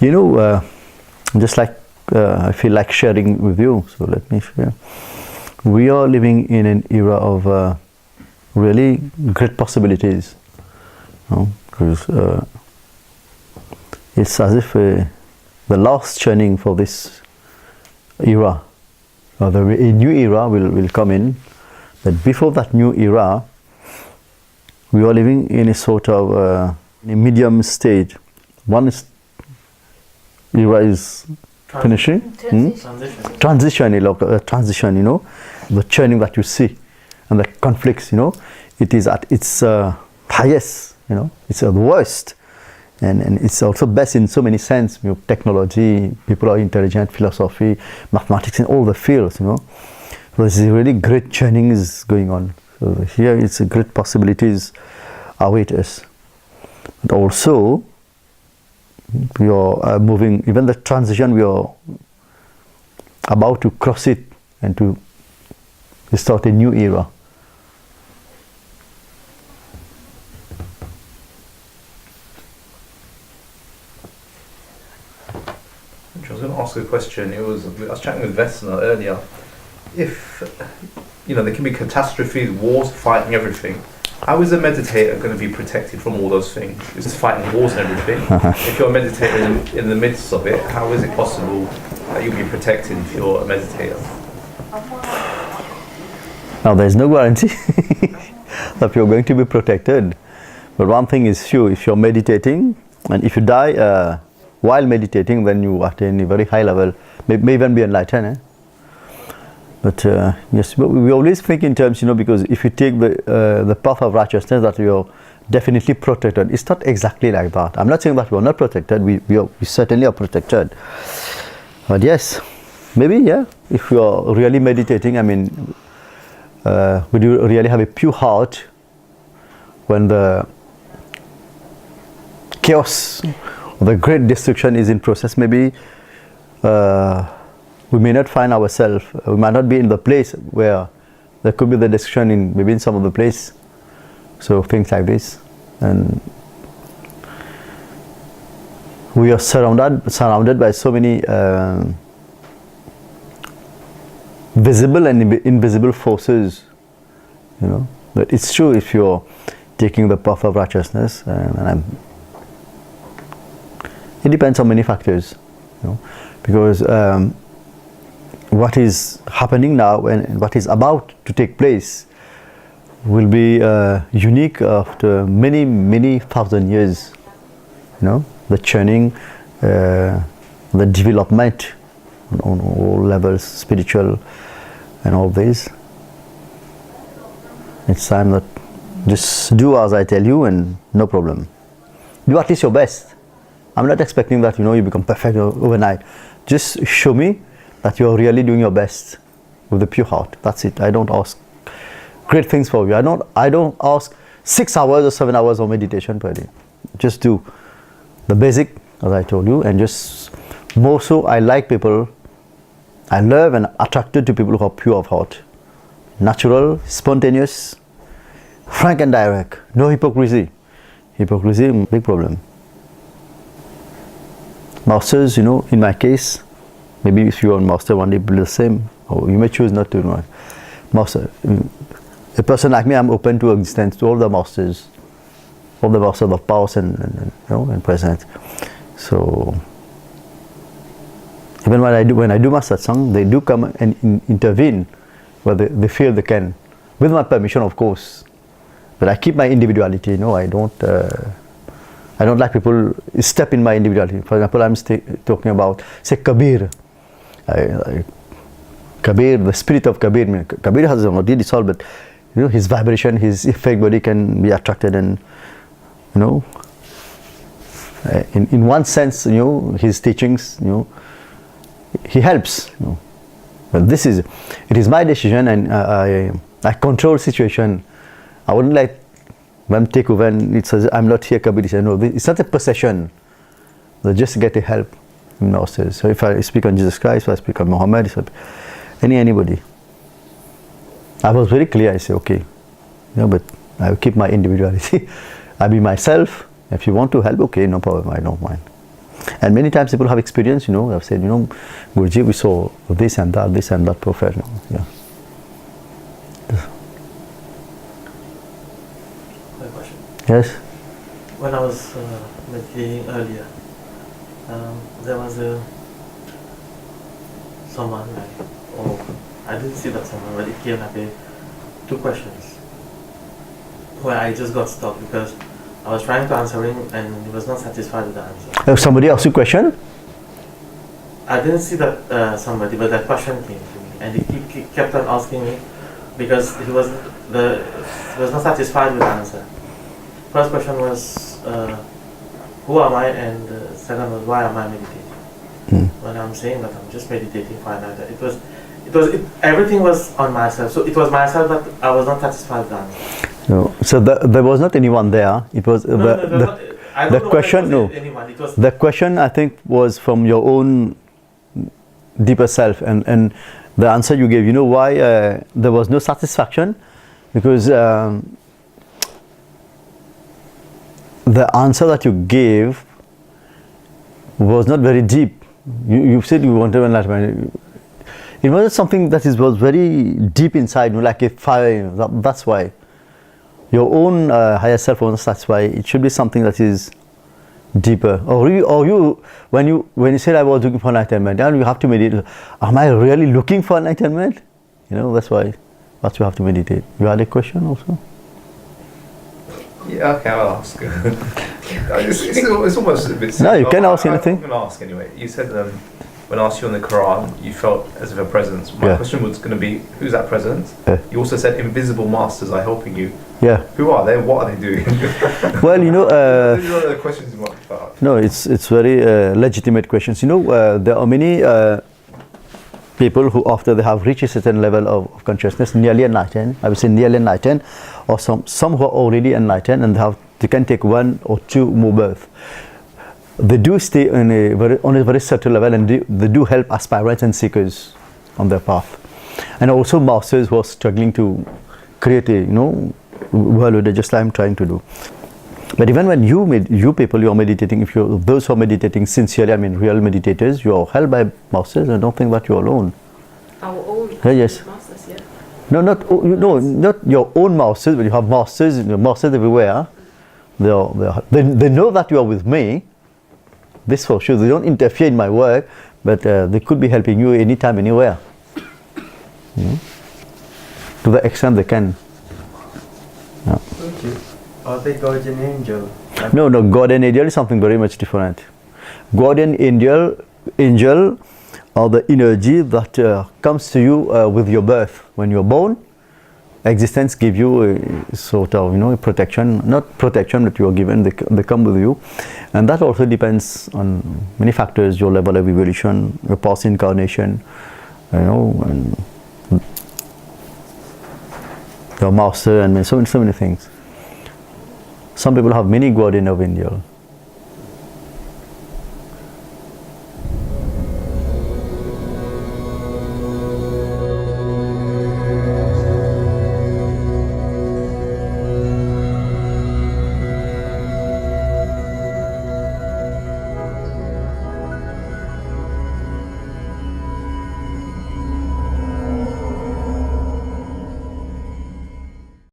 Just like I feel like sharing with you, so let me share. We are living in an era of really great possibilities. Because it's as if the last churning for this era, or a new era will come in. But before that new era, we are living in a sort of a medium stage. One era is finishing. Transition, the churning that you see, and the conflicts, it is at its highest, it's the worst. And it's also best in so many sense. Technology, people are intelligent, philosophy, mathematics, in all the fields. So this is really great churning is going on. So here it's a great possibilities await us. But also, we are moving. Even the transition, we are about to cross it and to start a new era. I was going to ask a question. I was chatting with Vesna earlier. If there can be catastrophes, wars, fighting, everything, how is a meditator going to be protected from all those things? It's fighting wars and everything. If you're a meditator in the midst of it, how is it possible that you'll be protected if you're a meditator? Now, there's no guarantee that you're going to be protected. But one thing is sure: if you're meditating, and if you die while meditating, then you attain a very high level, may even be enlightened. But yes, we always think in terms, because if you take the path of righteousness, that you're definitely protected. It's not exactly like that. I'm not saying that we're not protected. We certainly are protected. But yes, maybe, yeah, if you're really meditating, would you really have a pure heart when the chaos, the great destruction is in process? Maybe we may not find ourselves, we might not be in the place where there could be the destruction maybe in some of the place. So things like this. And we are surrounded by so many visible and invisible forces, But it's true if you're taking the path of righteousness, it depends on many factors, because what is happening now and what is about to take place will be unique after many thousand years. The churning, the development on all levels, spiritual and all this. It's time that just do as I tell you and no problem. Do at least your best. I'm not expecting that you become perfect overnight. Just show me that you're really doing your best with a pure heart. That's it. I don't ask great things for you. I don't ask 6 hours or 7 hours of meditation per day. Just do the basic, as I told you, and just more so. I like people. I love and attracted to people who are pure of heart, natural, spontaneous, frank and direct. No hypocrisy. Hypocrisy, big problem. Masters, in my case, maybe if you are a master one day, be the same, or you may choose not to know. Master, a person like me, I'm open to existence, to all the masters of past and present. So even when I do my satsang, they do come and intervene where they feel they can, with my permission, of course. But I keep my individuality. I don't like people step in my individuality. For example, I'm talking about, say, Kabir. Kabir, the spirit of Kabir. Kabir has already dissolved, but his vibration, his effect body can be attracted, and in one sense, his teachings, he helps. But it is my decision, and I control situation. I wouldn't like when take over and it says I'm not here, Kabir says, no, it's not a possession. They just get a help. So if I speak on Jesus Christ, if I speak on Muhammad, anybody, I was very clear. I say, okay, but I will keep my individuality. I be myself. If you want to help, okay, no problem, I don't mind. And many times people have experience, have said, Guruji, we saw this and that prophet. Yeah. My question. Yes? When I was meditating earlier, there was someone I didn't see that someone, but it came like two questions where I just got stuck because I was trying to answer him and he was not satisfied with the answer. Somebody asked you a question? I didn't see that somebody, but that question came to me, and he kept on asking me because he was not satisfied with the answer. First question was, who am I, and second was, why am I meditating? When I'm saying that I'm just meditating for another, everything was on myself. So it was myself that I was not satisfied with the answer. No. So there was not anyone there. It was the question. No, anyone. It was the question I think was from your own deeper self, and the answer you gave. You know why there was no satisfaction? Because the answer that you gave was not very deep. You said you wanted enlightenment. It wasn't something that was very deep inside, like a fire. That's why. Your own higher self wasn't satisfied. It should be something that is deeper. Or you, when you said I was looking for enlightenment, then you have to meditate. Am I really looking for enlightenment? That's why. That's why you have to meditate. You had a question also? Yeah, okay, I'll ask. It's almost a bit. No, you can ask anything. I'm going to ask anyway. You said when I asked you on the Quran, you felt as if a presence. My question was going to be, who's that presence? Yeah. You also said invisible masters are helping you. Yeah. Who are they? What are they doing? Well, these are the questions you want to ask. No, it's very legitimate questions. There are many people who, after they have reached a certain level of consciousness, nearly enlightened, I would say nearly enlightened, or some who are already enlightened, and they can take one or two more births. They do stay on a very subtle level, and they do help aspirants and seekers on their path, and also masters who are struggling to create a world just like I'm trying to do. But even when you are meditating, those who are meditating sincerely, real meditators, you are held by masters. I don't think that you're alone. Our own yes. masters, yeah. No, not your own masters, but you have masters everywhere. They know that you are with me. This for sure. They don't interfere in my work, but they could be helping you anytime, anywhere. To the extent they can. Yeah. Thank you. Are they guardian angel? No, guardian angel is something very much different. Guardian angel are the energy that comes to you with your birth. When you're born, existence give you a sort of a protection, not protection that you are given, they come with you, and that also depends on many factors: your level of evolution, your past incarnation, and your master, and so many things. Some people have many guardian of angel.